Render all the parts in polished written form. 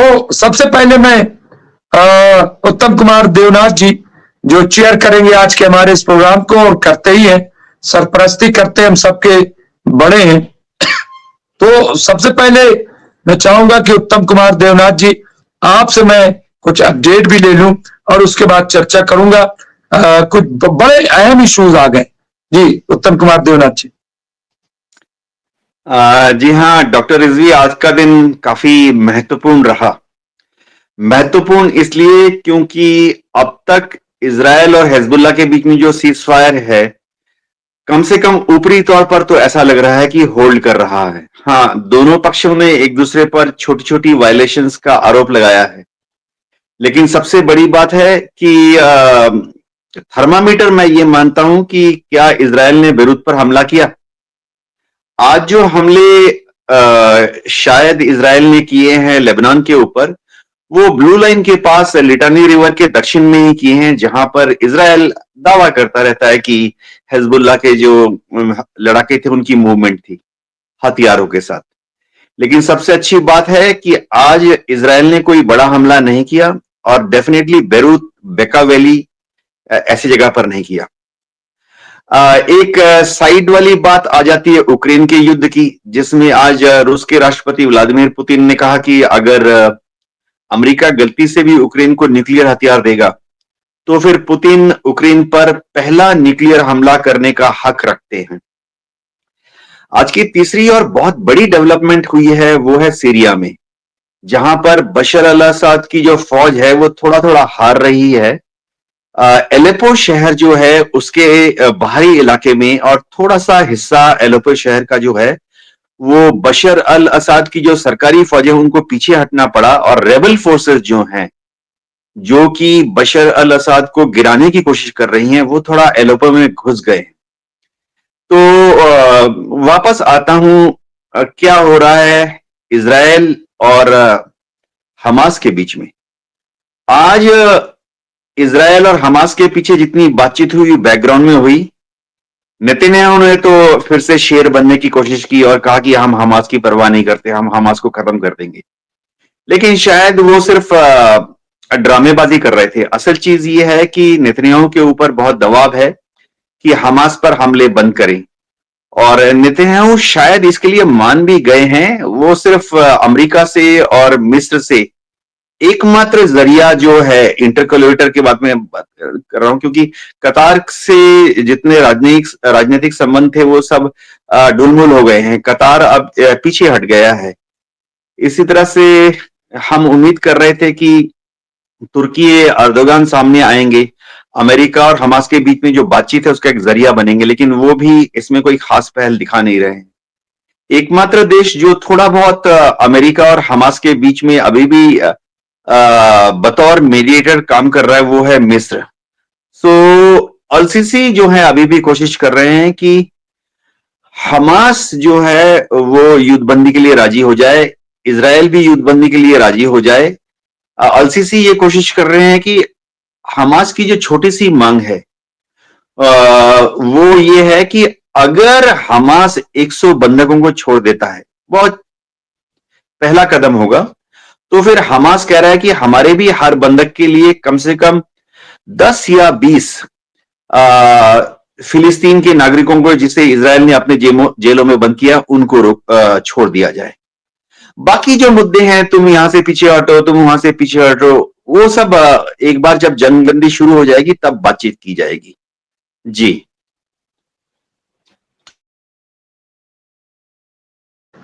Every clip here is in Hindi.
तो सबसे पहले मैं उत्तम कुमार देवनाथ जी जो चेयर करेंगे आज के हमारे इस प्रोग्राम को, और करते ही हैं, सरपरस्ती करते हम सबके बड़े हैं। तो सबसे पहले मैं चाहूंगा कि उत्तम कुमार देवनाथ जी आपसे मैं कुछ अपडेट भी ले लूं और उसके बाद चर्चा करूंगा। कुछ बड़े अहम इश्यूज आ गए जी, उत्तम कुमार देवनाथ जी। जी हाँ डॉक्टर रिजवी, आज का दिन काफी महत्वपूर्ण रहा। महत्वपूर्ण इसलिए क्योंकि अब तक इजराइल और हिजबुल्लाह के बीच में जो सीज फायर है, कम से कम ऊपरी तौर पर तो ऐसा लग रहा है कि होल्ड कर रहा है। हाँ, दोनों पक्षों ने एक दूसरे पर छोटी छोटी वायलेशंस का आरोप लगाया है, लेकिन सबसे बड़ी बात है कि थर्मामीटर मैं ये मानता हूं कि क्या इजराइल ने बेरूत पर हमला किया। आज जो हमले शायद इजराइल ने किए हैं लेबनान के ऊपर, वो ब्लू लाइन के पास लिटानी रिवर के दक्षिण में ही किए हैं, जहां पर इजराइल दावा करता रहता है कि हिजबुल्लाह के जो लड़ाके थे उनकी मूवमेंट थी हथियारों के साथ। लेकिन सबसे अच्छी बात है कि आज इजराइल ने कोई बड़ा हमला नहीं किया, और डेफिनेटली बेरूत, बेका वैली ऐसी जगह पर नहीं किया। एक साइड वाली बात आ जाती है यूक्रेन के युद्ध की, जिसमें आज रूस के राष्ट्रपति व्लादिमीर पुतिन ने कहा कि अगर अमेरिका गलती से भी यूक्रेन को न्यूक्लियर हथियार देगा तो फिर पुतिन यूक्रेन पर पहला न्यूक्लियर हमला करने का हक रखते हैं। आज की तीसरी और बहुत बड़ी डेवलपमेंट हुई है वो है सीरिया में, जहां पर बशर अल असद की जो फौज है वो थोड़ा थोड़ा हार रही है। एलेपो शहर जो है उसके बाहरी इलाके में और थोड़ा सा हिस्सा एलेपो शहर का जो है वो बशर अल असद की जो सरकारी फौजें उनको पीछे हटना पड़ा, और रेबल फोर्सेस जो हैं जो कि बशर अल असद को गिराने की कोशिश कर रही हैं, वो थोड़ा एलेपो में घुस गए। तो वापस आता हूं, क्या हो रहा है इजराइल और हमास के बीच में। आज इजराइल और हमास के पीछे जितनी बातचीत हुई बैकग्राउंड में हुई, नेतन्याहू ने तो फिर से शेर बनने की कोशिश की और कहा कि हम हमास की परवाह नहीं करते, हम हमास को खत्म कर देंगे। लेकिन शायद वो सिर्फ ड्रामेबाजी कर रहे थे। असल चीज ये है कि नेतन्याहू के ऊपर बहुत दबाव है कि हमास पर हमले बंद करें, और नेतन्याहू शायद इसके लिए मान भी गए हैं। वो सिर्फ अमेरिका से और मिस्र से एकमात्र जरिया जो है, इंटरकोलेटर के बात में बात कर रहा हूं, क्योंकि कतार से जितने राजनीतिक संबंध थे वो सब ढुलमुल हो गए हैं। कतार अब पीछे हट गया है। इसी तरह से हम उम्मीद कर रहे थे कि तुर्की अर्दोगान सामने आएंगे, अमेरिका और हमास के बीच में जो बातचीत है उसका एक जरिया बनेंगे, लेकिन वो भी इसमें कोई खास पहल दिखा नहीं रहे हैं। एकमात्र देश जो थोड़ा बहुत अमेरिका और हमास के बीच में अभी भी बतौर मीडिएटर काम कर रहा है वो है मिस्र। सो अल-सीसी जो है अभी भी कोशिश कर रहे हैं कि हमास जो है वो युद्धबंदी के लिए राजी हो जाए, इजराइल भी युद्धबंदी के लिए राजी हो जाए। अल-सीसी ये कोशिश कर रहे हैं कि हमास की जो छोटी सी मांग है वो ये है कि अगर हमास 100 बंधकों को छोड़ देता है, बहुत पहला कदम होगा, तो फिर हमास कह रहा है कि हमारे भी हर बंधक के लिए कम से कम 10 या 20 फिलिस्तीन के नागरिकों को जिसे इजराइल ने अपने जेलों में बंद किया उनको छोड़ दिया जाए। बाकी जो मुद्दे हैं, तुम यहां से पीछे हटो, तुम वहां से पीछे हटो, वो सब एक बार जब जंगबंदी शुरू हो जाएगी तब बातचीत की जाएगी। जी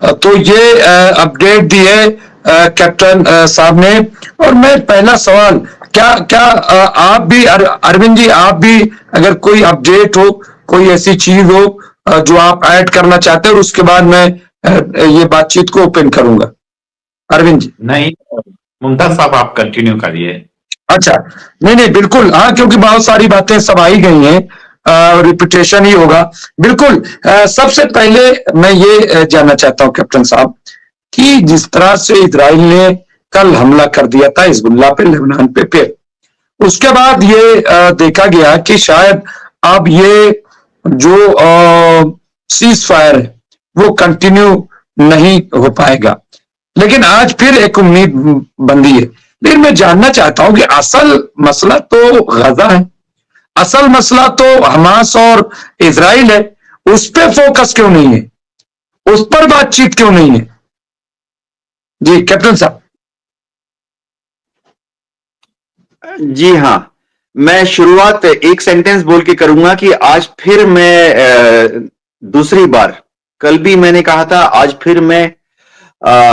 तो ये अपडेट दी है कैप्टन साहब ने। और मैं पहला सवाल, क्या क्या आप भी अरविंद जी, आप भी अगर कोई अपडेट हो, कोई ऐसी चीज हो जो आप ऐड करना चाहते हैं, और उसके बाद मैं ये बातचीत को ओपन करूंगा। अरविंद जी। नहीं, मुमताज साहब आप कंटिन्यू करिए। अच्छा, नहीं नहीं बिल्कुल, हाँ, क्योंकि बहुत सारी बातें सब आई गई हैं, रिपीटेशन ही होगा। बिल्कुल। सबसे पहले मैं ये जानना चाहता हूं कैप्टन साहब कि जिस तरह से इजराइल ने कल हमला कर दिया था हिजबुल्लाह पे, लेबनान पे, फिर उसके बाद ये देखा गया कि शायद अब ये जो सीज फायर है वो कंटिन्यू नहीं हो पाएगा। लेकिन आज फिर एक उम्मीद बंधी है। लेकिन मैं जानना चाहता हूं कि असल मसला तो गजा है, असल मसला तो हमास और इजराइल है, उस पर फोकस क्यों नहीं है, उस पर बातचीत क्यों नहीं है? जी कैप्टन साहब। जी हाँ, मैं शुरुआत एक सेंटेंस बोल के करूंगा कि आज फिर मैं दूसरी बार, कल भी मैंने कहा था, आज फिर मैं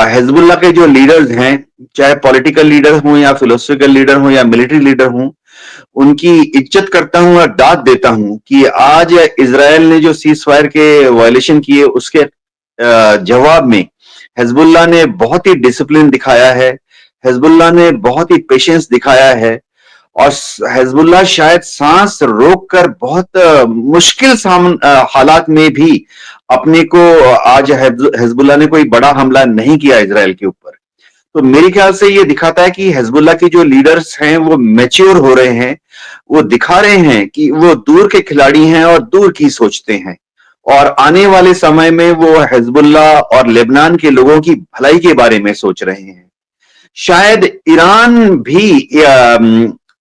हिजबुल्लाह के जो लीडर्स हैं, चाहे पॉलिटिकल लीडर हों या फिलोसफिकल लीडर हों या मिलिट्री लीडर हों, उनकी इज्जत करता हूं और दाद देता हूं कि आज इजराइल ने जो सीज फायर के वायलेशन किए उसके जवाब में हिजबुल्लाह ने बहुत ही डिसिप्लिन दिखाया है, हिजबुल्लाह ने बहुत ही पेशेंस दिखाया है, और हिजबुल्लाह शायद सांस रोककर बहुत मुश्किल हालात में भी अपने को, आज हिजबुल्लाह ने कोई बड़ा हमला नहीं किया इजराइल के ऊपर। तो मेरे ख्याल से ये दिखाता है कि हिजबुल्लाह के जो लीडर्स हैं वो मैच्योर हो रहे हैं, वो दिखा रहे हैं कि वो दूर के खिलाड़ी हैं और दूर की सोचते हैं, और आने वाले समय में वो हिजबुल्लाह और लेबनान के लोगों की भलाई के बारे में सोच रहे हैं। शायद ईरान भी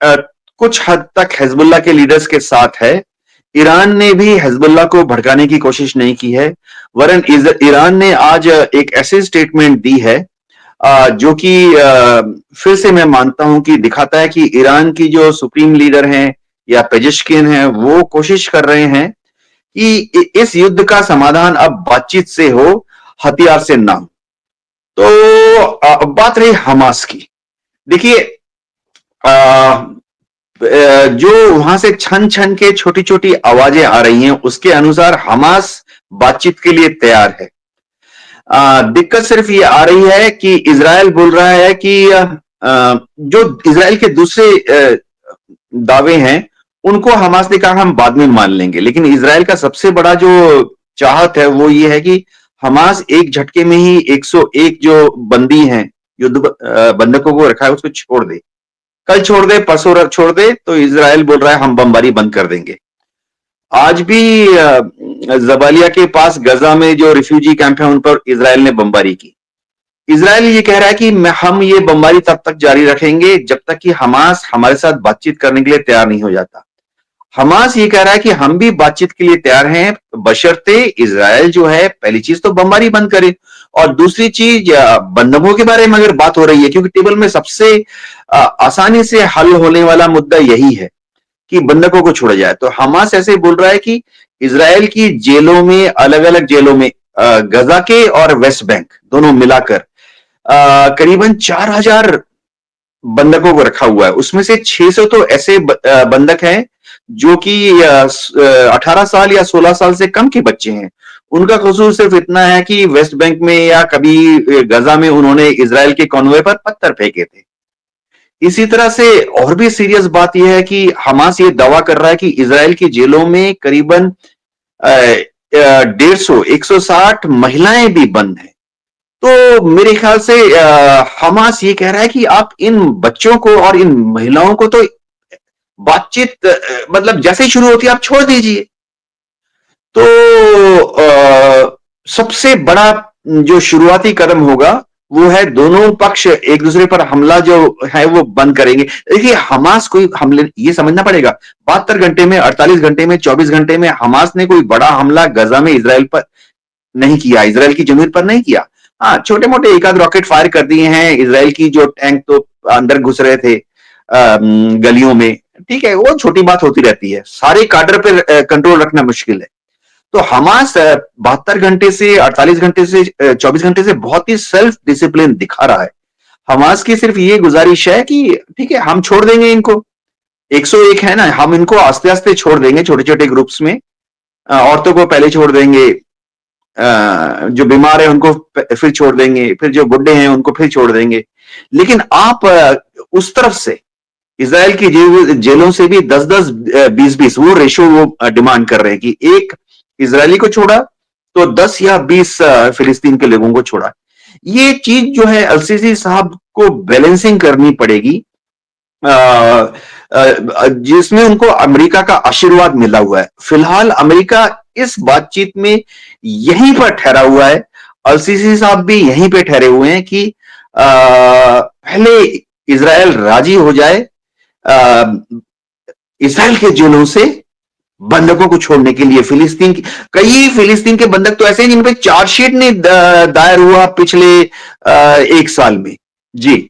कुछ हद तक हिजबुल्लाह के लीडर्स के साथ है। ईरान ने भी हिजबुल्लाह को भड़काने की कोशिश नहीं की है, वरन ईरान ने आज एक ऐसी स्टेटमेंट दी है जो कि फिर से मैं मानता हूं कि दिखाता है कि ईरान की जो सुप्रीम लीडर हैं या पेजेश्किन हैं, वो कोशिश कर रहे हैं कि इस युद्ध का समाधान अब बातचीत से हो, हथियार से ना हो। तो बात रही हमास की। देखिए, जो वहां से छन छन के छोटी छोटी आवाजें आ रही हैं, उसके अनुसार हमास बातचीत के लिए तैयार है। दिक्कत सिर्फ ये आ रही है कि इजराइल बोल रहा है कि जो इजराइल के दूसरे दावे हैं उनको हमास ने कहा हम बाद में मान लेंगे, लेकिन इजराइल का सबसे बड़ा जो चाहत है वो ये है कि हमास एक झटके में ही 101 जो बंदी हैं, युद्ध बंधकों को रखा है, उसको छोड़ दे, कल छोड़ दे, परसों छोड़ दे। तो इजराइल बोल रहा है हम बमबारी बंद कर देंगे। आज भी जबालिया के पास गजा में जो रिफ्यूजी कैंप है उन पर इजराइल ने बमबारी की। इजराइल ये कह रहा है कि हम ये बमबारी तब तक जारी रखेंगे जब तक कि हमास हमारे साथ बातचीत करने के लिए तैयार नहीं हो जाता। हमास ये कह रहा है कि हम भी बातचीत के लिए तैयार हैं, बशर्ते इजराइल जो है, पहली चीज तो बमबारी बंद करे, और दूसरी चीज बंधकों के बारे में अगर बात हो रही है, क्योंकि टेबल में सबसे आसानी से हल होने वाला मुद्दा यही है कि बंधकों को छोड़ा जाए। तो हमास ऐसे बोल रहा है कि इजराइल की जेलों में, अलग अलग जेलों में, गजा के और वेस्ट बैंक दोनों मिलाकर करीबन 4000 बंधकों को रखा हुआ है। उसमें से 600 तो ऐसे बंधक हैं जो कि 18 साल या 16 साल से कम के बच्चे हैं। उनका कसूर सिर्फ इतना है कि वेस्ट बैंक में या कभी गजा में उन्होंने इजराइल के कॉन्वॉय पर पत्थर फेंके थे। इसी तरह से और भी सीरियस बात यह है कि हमास ये दावा कर रहा है कि इजराइल की जेलों में करीबन 160 महिलाएं भी बंद हैं। तो मेरे ख्याल से हमास ये कह रहा है कि आप इन बच्चों को और इन महिलाओं को तो बातचीत मतलब जैसे ही शुरू होती है आप छोड़ दीजिए। तो सबसे बड़ा जो शुरुआती कदम होगा वो है दोनों पक्ष एक दूसरे पर हमला जो है वो बंद करेंगे। देखिए, हमास कोई हमले, ये समझना पड़ेगा, 72 घंटे में, 48 घंटे में, 24 घंटे में हमास ने कोई बड़ा हमला गजा में इजराइल पर नहीं किया, इजराइल की जमीन पर नहीं किया। हाँ, छोटे मोटे एक आध रॉकेट फायर कर दिए हैं, इजराइल की जो टैंक तो अंदर घुस रहे थे गलियों में, ठीक है, वो छोटी बात होती रहती है, सारे काडर पर कंट्रोल रखना मुश्किल है। तो हमास 72 घंटे से, 48 घंटे से, 24 घंटे से बहुत ही सेल्फ डिसिप्लिन दिखा रहा है। हमास की सिर्फ ये गुजारिश है कि ठीक है, हम छोड़ देंगे इनको, 101 है ना, हम इनको आस्ते आस्ते छोड़ देंगे, छोटे छोटे ग्रुप्स में। औरतों को पहले छोड़ देंगे, जो बीमार है उनको फिर छोड़ देंगे, फिर जो बुढ़े हैं उनको फिर छोड़ देंगे। लेकिन आप उस तरफ से इजराइल की जेलों से भी 10-10, 20-20 वो रेशो वो डिमांड कर रहे हैं कि एक इजरायली को छोड़ा तो 10 या 20 फिलिस्तीन के लोगों को छोड़ा। ये चीज जो है अल-सीसी साहब को बैलेंसिंग करनी पड़ेगी, जिसमें उनको अमेरिका का आशीर्वाद मिला हुआ है। फिलहाल अमेरिका इस बातचीत में यहीं पर ठहरा हुआ है अलसीसी साहब भी यहीं पे ठहरे हुए हैं कि पहले इजराइल राजी हो जाए इजराइल के जेलों से बंधकों को छोड़ने के लिए। कई फिलिस्तीन के बंधक तो ऐसे हैं जिन पे चार्जशीट नहीं दायर हुआ पिछले 1 साल में। जी